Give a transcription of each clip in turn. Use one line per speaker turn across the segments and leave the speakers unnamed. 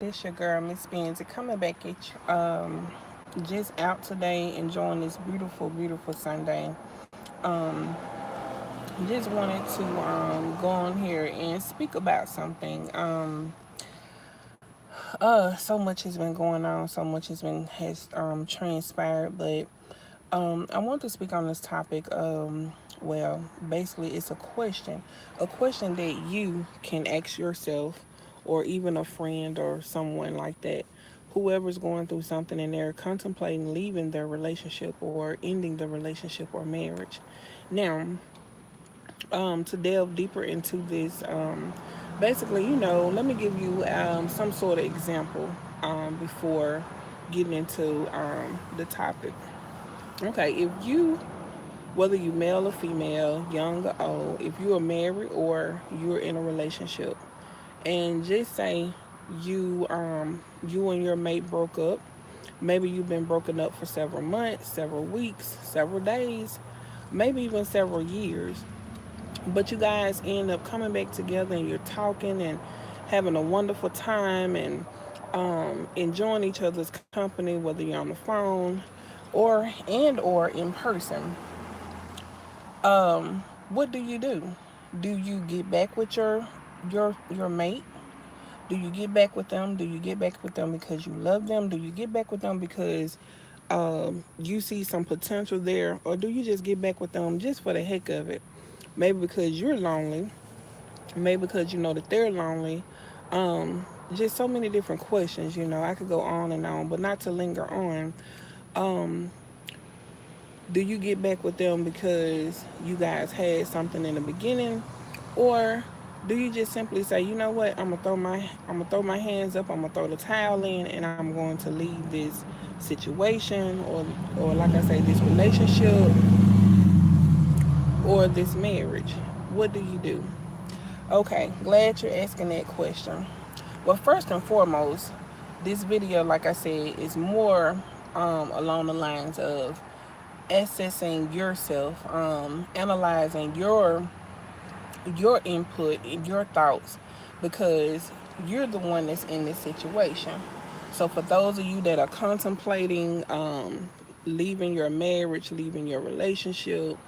This your girl, Miss Benzie, coming back at you. Just out today, enjoying this beautiful, beautiful Sunday. Um, just wanted to go on here and speak about something. So much has been going on, so much has transpired, but I want to speak on this topic. Well, basically, it's a question that you can ask yourself, or even a friend or someone like that, whoever's going through something and they're contemplating leaving their relationship or ending the relationship or marriage. Now, to delve deeper into this, basically, let me give you some sort of example before getting into the topic. Okay, if you, whether you male or female, young or old, if you are married or you're in a relationship, and just say you and your mate broke up, maybe you've been broken up for several months, several weeks, several days, maybe even several years, but you guys end up coming back together and you're talking and having a wonderful time and enjoying each other's company, whether you're on the phone or in person. What do you do? Do you get back with your mate? Do you get back with them? Do you get back with them because you love them? Do you get back with them because you see some potential there, or do you just get back with them just for the heck of it? Maybe because you're lonely, maybe because you know that they're lonely. Just so many different questions. I could go on and on, but not to linger on. Um, do you get back with them because you guys had something in the beginning, or do you just simply say, you know what, I'm gonna throw my hands up, I'm gonna throw the towel in, and I'm going to leave this situation, or like I say, this relationship or this marriage? What do you do? Okay, glad you're asking that question. Well, first and foremost, this video, like I said, is more along the lines of assessing yourself, analyzing your input and your thoughts, because you're the one that's in this situation. So for those of you that are contemplating leaving your marriage, leaving your relationship,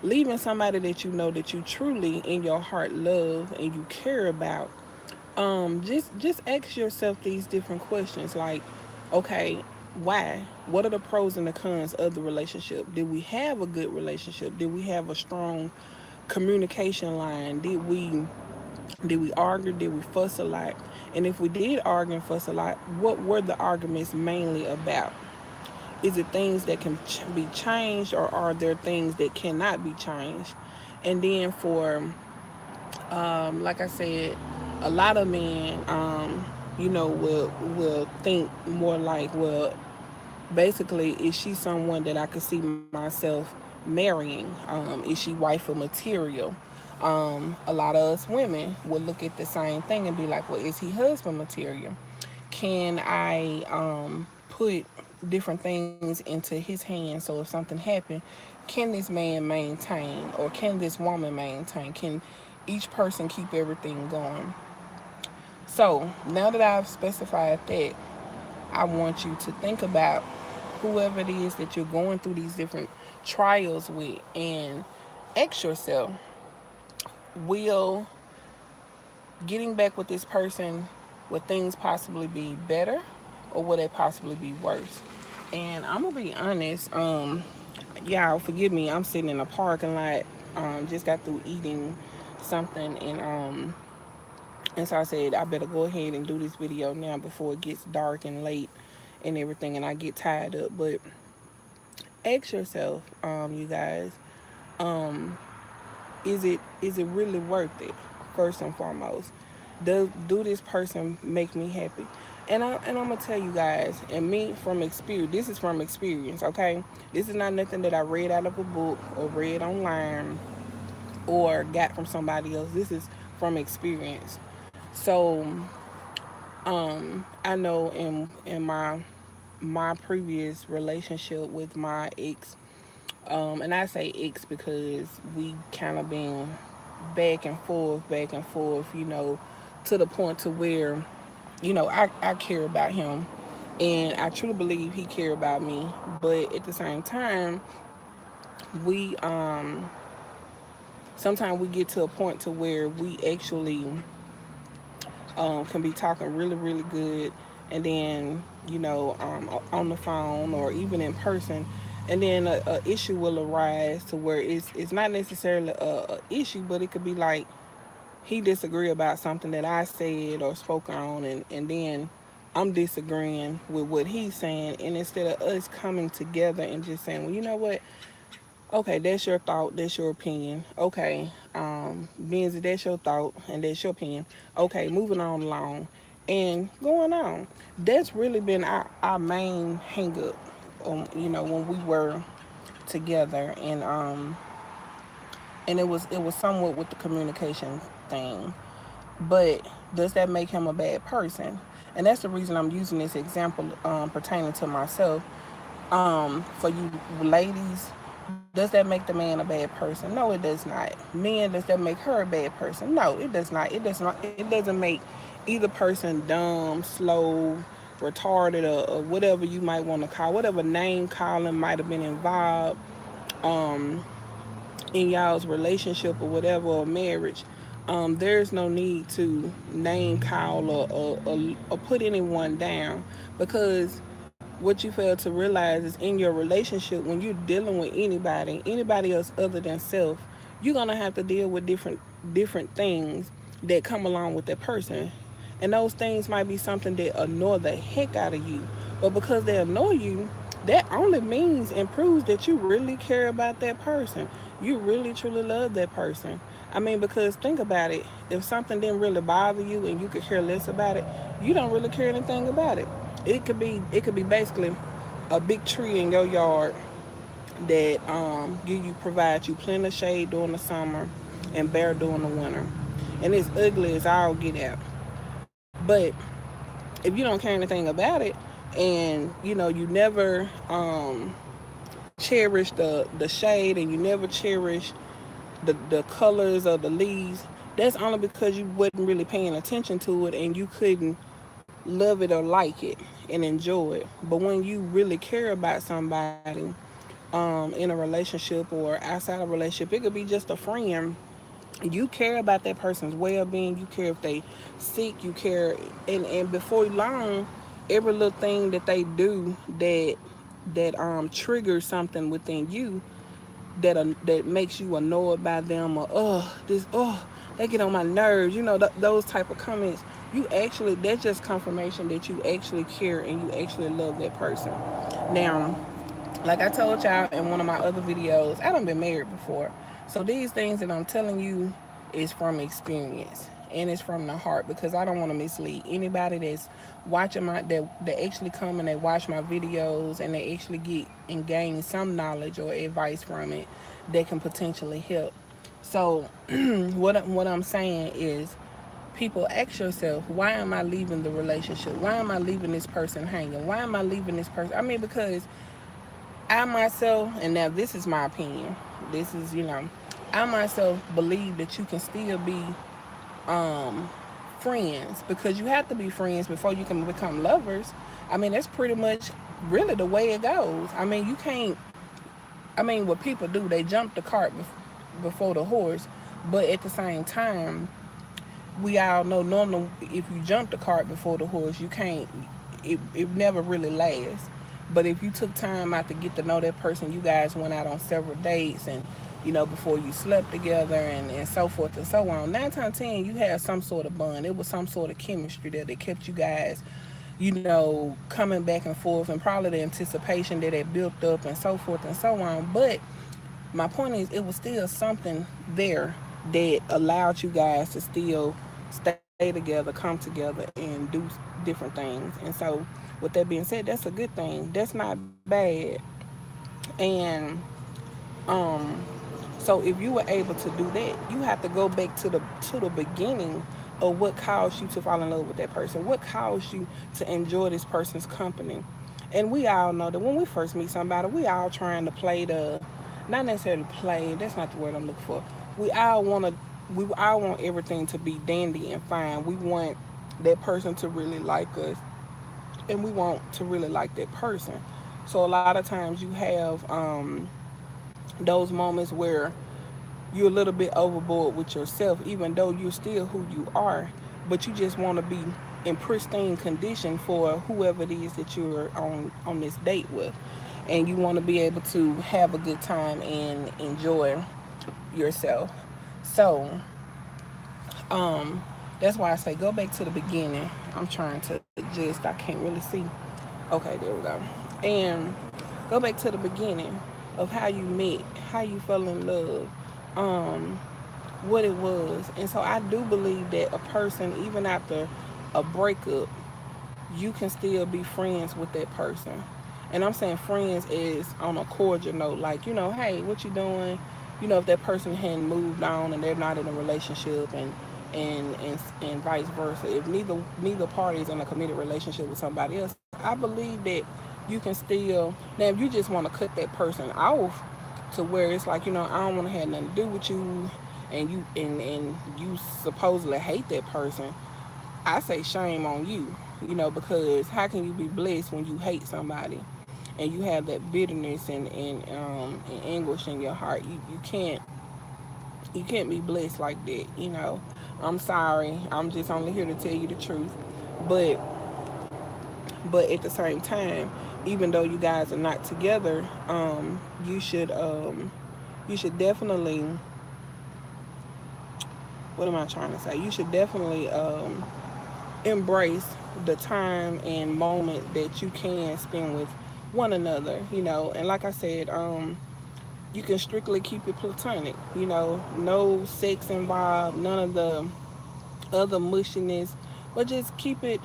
leaving somebody that you know that you truly in your heart love and you care about, just ask yourself these different questions like, okay, why? What are the pros and the cons of the relationship? Did we have a good relationship? Did we have a strong communication line? Did we argue? Did we fuss a lot? And if we did argue and fuss a lot, what were the arguments mainly about? Is it things that can be changed, or are there things that cannot be changed? And then for like I said, a lot of men, will think more like, well, basically, is she someone that I could see myself marrying? Is she wife material? A lot of us women will look at the same thing and be like, well, is he husband material? Can I put different things into his hands so if something happened, can this man maintain, or can this woman maintain? Can each person keep everything going? So now that I've specified that, I want you to think about whoever it is that you're going through these different trials with, and ask yourself, will getting back with this person, will things possibly be better, or will they possibly be worse? And I'm gonna be honest, y'all forgive me, I'm sitting in a parking lot, just got through eating something, and so I said I better go ahead and do this video now before it gets dark and late and everything and I get tied up. But ask yourself, you guys, um, is it really worth it? First and foremost, do this person make me happy? And I'm gonna tell you guys, and me from experience. This is from experience, okay? This is not nothing that I read out of a book or read online or got from somebody else. This is from experience. So, I know in my previous relationship with my ex, and I say ex because we kind of been back and forth, to the point to where I care about him, and I truly believe he cared about me. But at the same time, we sometimes we get to a point to where we actually can be talking really, really good, and then on the phone or even in person, and then a issue will arise to where it's not necessarily a issue, but it could be like he disagree about something that I said or spoke on, and then I'm disagreeing with what he's saying, and instead of us coming together and just saying, well, you know what, okay, that's your thought, that's your opinion. Okay, Benzie, that's your thought and that's your opinion. Okay, moving on along and going on. That's really been our main hang up, when we were together, and it was somewhat with the communication thing. But does that make him a bad person? And that's the reason I'm using this example pertaining to myself. For you ladies, does that make the man a bad person? No, it does not. Men, does that make her a bad person? No, it does not. It doesn't make either person dumb, slow, retarded, or whatever you might want to call, whatever name calling might have been involved um, in y'all's relationship or whatever, or marriage. There's no need to name call or put anyone down, because what you fail to realize is in your relationship, when you're dealing with anybody else other than self, you're gonna have to deal with different things that come along with that person. And those things might be something that annoy the heck out of you. But because they annoy you, that only means and proves that you really care about that person. You really truly love that person. I mean, because think about it. If something didn't really bother you and you could care less about it, you don't really care anything about it. It could be basically a big tree in your yard that provide you plenty of shade during the summer and bare during the winter, and it's ugly as all get out. But if you don't care anything about it, and you never cherish the shade, and you never cherish the colors of the leaves, that's only because you wasn't really paying attention to it, and you couldn't love it or like it and enjoy it. But when you really care about somebody, in a relationship or outside of a relationship, it could be just a friend. You care about that person's well-being. You care if they sick. You care, and before long, every little thing that they do that triggers something within you that makes you annoyed by them, or they get on my nerves. Those type of comments. You actually That's just confirmation that you actually care and you actually love that person. Now, like I told y'all in one of my other videos, I done been married before. So these things that I'm telling you is from experience and it's from the heart, because I don't want to mislead anybody that's watching that actually come and they watch my videos and they actually get and gain some knowledge or advice from it that can potentially help. So what I'm saying is, people, ask yourself, why am I leaving the relationship? Why am I leaving this person hanging? Why am I leaving this person? I mean, because I myself, and now this is my opinion, this is, I myself believe that you can still be um, friends, because you have to be friends before you can become lovers. I mean, that's pretty much really the way it goes. I mean, you can't, I mean, what people do, they jump the cart before the horse, but at the same time, we all know normally if you jump the cart before the horse, you can't, it never really lasts. But if you took time out to get to know that person, you guys went out on several dates, and before you slept together, and so forth and so on, 9 times 10 you had some sort of bond. It was some sort of chemistry there that kept you guys coming back and forth, and probably the anticipation that it built up, and so forth and so on. But my point is, it was still something there that allowed you guys to still stay together, come together, and do different things. And so, with that being said, that's a good thing. That's not bad. And um, so if you were able to do that, you have to go back to the beginning of what caused you to fall in love with that person. What caused you to enjoy this person's company? And we all know that when we first meet somebody, we all trying to play not necessarily play. That's not the word I'm looking for. We all want everything to be dandy and fine. We want that person to really like us, and we want to really like that person. So a lot of times you have those moments where you're a little bit overboard with yourself, even though you're still who you are, but you just want to be in pristine condition for whoever it is that you're on this date with, and you want to be able to have a good time and enjoy yourself. So that's why I say go back to the beginning. I'm trying to just, I can't really see. Okay, there we go. And go back to the beginning of how you met, how you fell in love, um, what it was. And so I do believe that a person, even after a breakup, you can still be friends with that person. And I'm saying friends is on a cordial note, like, hey, what you doing? If that person hadn't moved on and they're not in a relationship, and vice versa. If neither party is in a committed relationship with somebody else, I believe that you can still, now if you just want to cut that person off to where it's like, I don't want to have nothing to do with you, and you supposedly hate that person, I say shame on you, because how can you be blessed when you hate somebody and you have that bitterness and anguish in your heart? You can't be blessed like that. I'm sorry. I'm just only here to tell you the truth. But at the same time, even though you guys are not together, you should definitely, what am I trying to say? You should definitely embrace the time and moment that you can spend with one another. And like I said, you can strictly keep it platonic. No sex involved, none of the other mushiness, but just keep it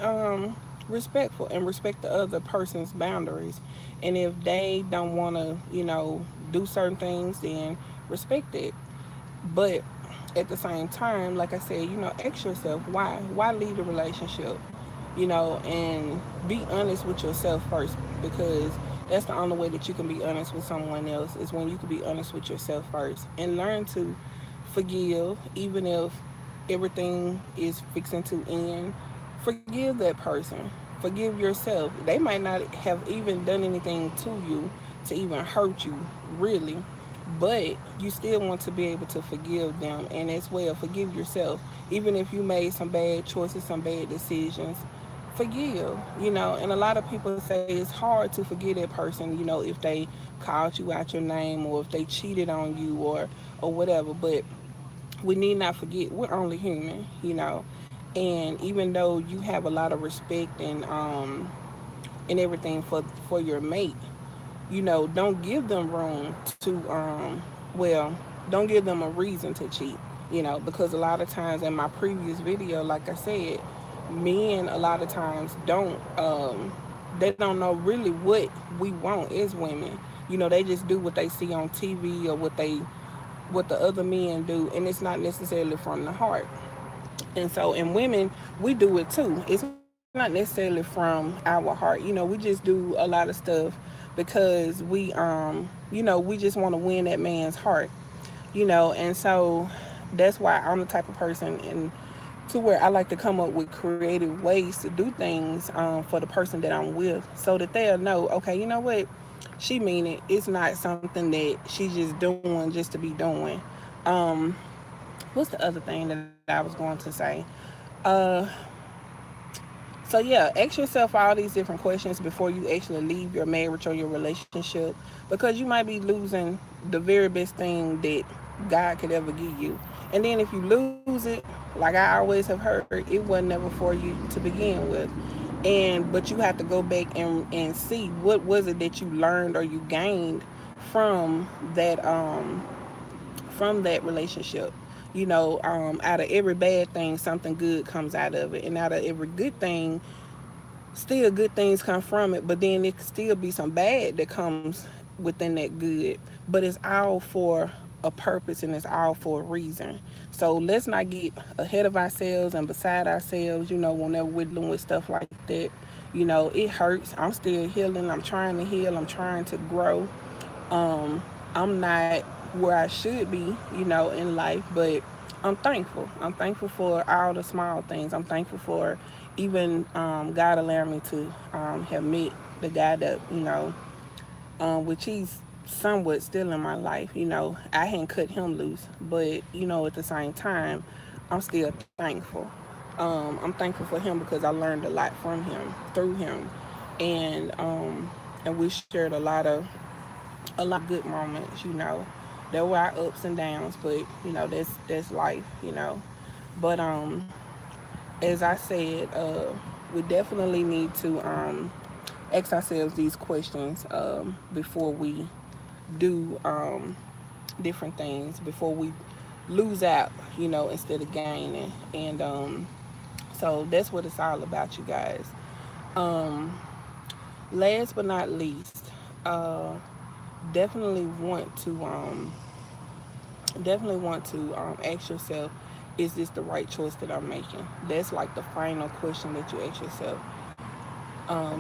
respectful and respect the other person's boundaries. And if they don't want to, do certain things, then respect it. But at the same time, like I said, ask yourself why leave the relationship, and be honest with yourself first, because that's the only way that you can be honest with someone else, is when you can be honest with yourself first and learn to forgive, even if everything is fixing to end. Forgive that person. Forgive yourself. They might not have even done anything to you to even hurt you, really, but you still want to be able to forgive them, and as well forgive yourself. Even if you made some bad choices, some bad decisions, forgive. And a lot of people say it's hard to forgive that person, if they called you out your name, or if they cheated on you, or whatever. But we need not forget we're only human. And even though you have a lot of respect and everything for your mate, don't give them room to well, don't give them a reason to cheat, because a lot of times in my previous video, like I said, men a lot of times don't they don't know really what we want as women. They just do what they see on TV, or what the other men do, and it's not necessarily from the heart. And so, in women, we do it too. It's not necessarily from our heart. We just do a lot of stuff because we just want to win that man's heart. And so that's why I'm the type of person, and to where I like to come up with creative ways to do things for the person that I'm with, so that they'll know, okay, you know what, she mean it. It's not something that she's just doing just to be doing. Um, what's the other thing that I was going to say? Uh, so yeah, ask yourself all these different questions before you actually leave your marriage or your relationship, because you might be losing the very best thing that God could ever give you. And then if you lose it, like I always have heard, it wasn't never for you to begin with. But you have to go back and see what was it that you learned or you gained from that relationship. Out of every bad thing, something good comes out of it, and out of every good thing, still good things come from it. But then it could still be some bad that comes within that good. But it's all for a purpose, and it's all for a reason. So let's not get ahead of ourselves and beside ourselves. Whenever we're dealing with stuff like that, it hurts. I'm still healing. I'm trying to heal. I'm trying to grow. I'm not where I should be, in life, but I'm thankful. I'm thankful for all the small things. I'm thankful for even God allowed me to have met the guy that, which he's somewhat still in my life. I hadn't cut him loose, but at the same time, I'm still thankful. I'm thankful for him because I learned a lot from him, through him, and we shared a lot of good moments. There were our ups and downs, but that's life. But as I said, we definitely need to ask ourselves these questions before we do different things, before we lose out, instead of gaining. And so that's what it's all about, you guys. Um, Last but not least, uh, definitely want to ask yourself, is this the right choice that I'm making? That's like the final question that you ask yourself.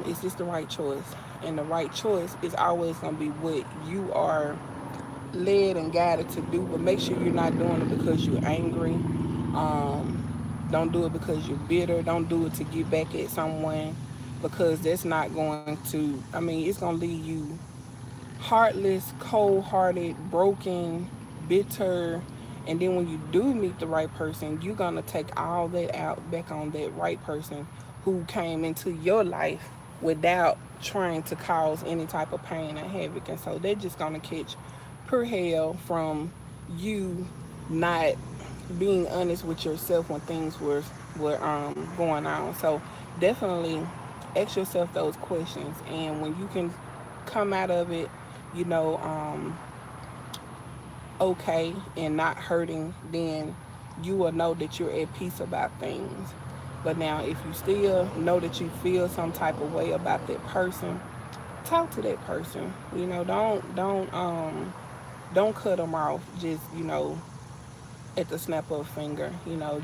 Is this the right choice? And the right choice is always going to be what you are led and guided to do, but make sure you're not doing it because you're angry. Don't do it because you're bitter. Don't do it to get back at someone, because that's not going to, it's going to leave you heartless, cold hearted, broken, bitter. And then when you do meet the right person, you're going to take all that out back on that right person who came into your life without trying to cause any type of pain and havoc. And so they're just going to catch pure hell from you not being honest with yourself when things were going on. So definitely ask yourself those questions, and when you can come out of it, you know, um, okay and not hurting, then you will know that you're at peace about things. But now, if you still know that you feel some type of way about that person, talk to that person. Don't cut them off. Just at the snap of a finger.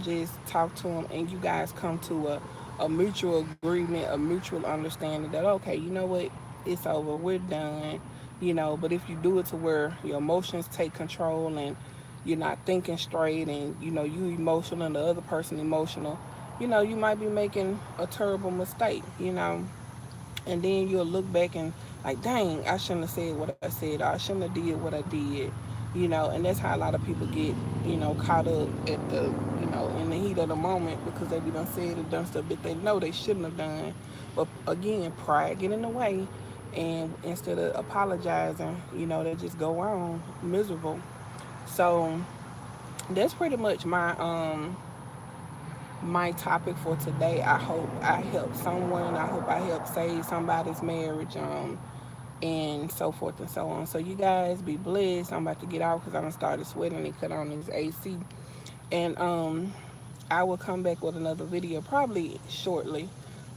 Just talk to them, and you guys come to a mutual agreement, a mutual understanding that, okay, you know what, it's over, we're done. But if you do it to where your emotions take control and you're not thinking straight, and you emotional and the other person emotional, you might be making a terrible mistake. And then you'll look back and like, dang, I shouldn't have said what I said, or I shouldn't have did what I did. And that's how a lot of people get caught up at the in the heat of the moment, because they be done said and done stuff that they know they shouldn't have done. But again, pride get in the way, and instead of apologizing, they just go on miserable. So that's pretty much my topic for today. I hope I helped someone. I hope I helped save somebody's marriage, and so forth and so on. So you guys be blessed. I'm about to get out because I done started sweating and cut on this AC. And I will come back with another video probably shortly,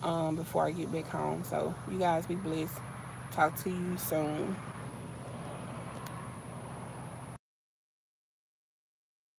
before I get back home. So you guys be blessed. Talk to you soon.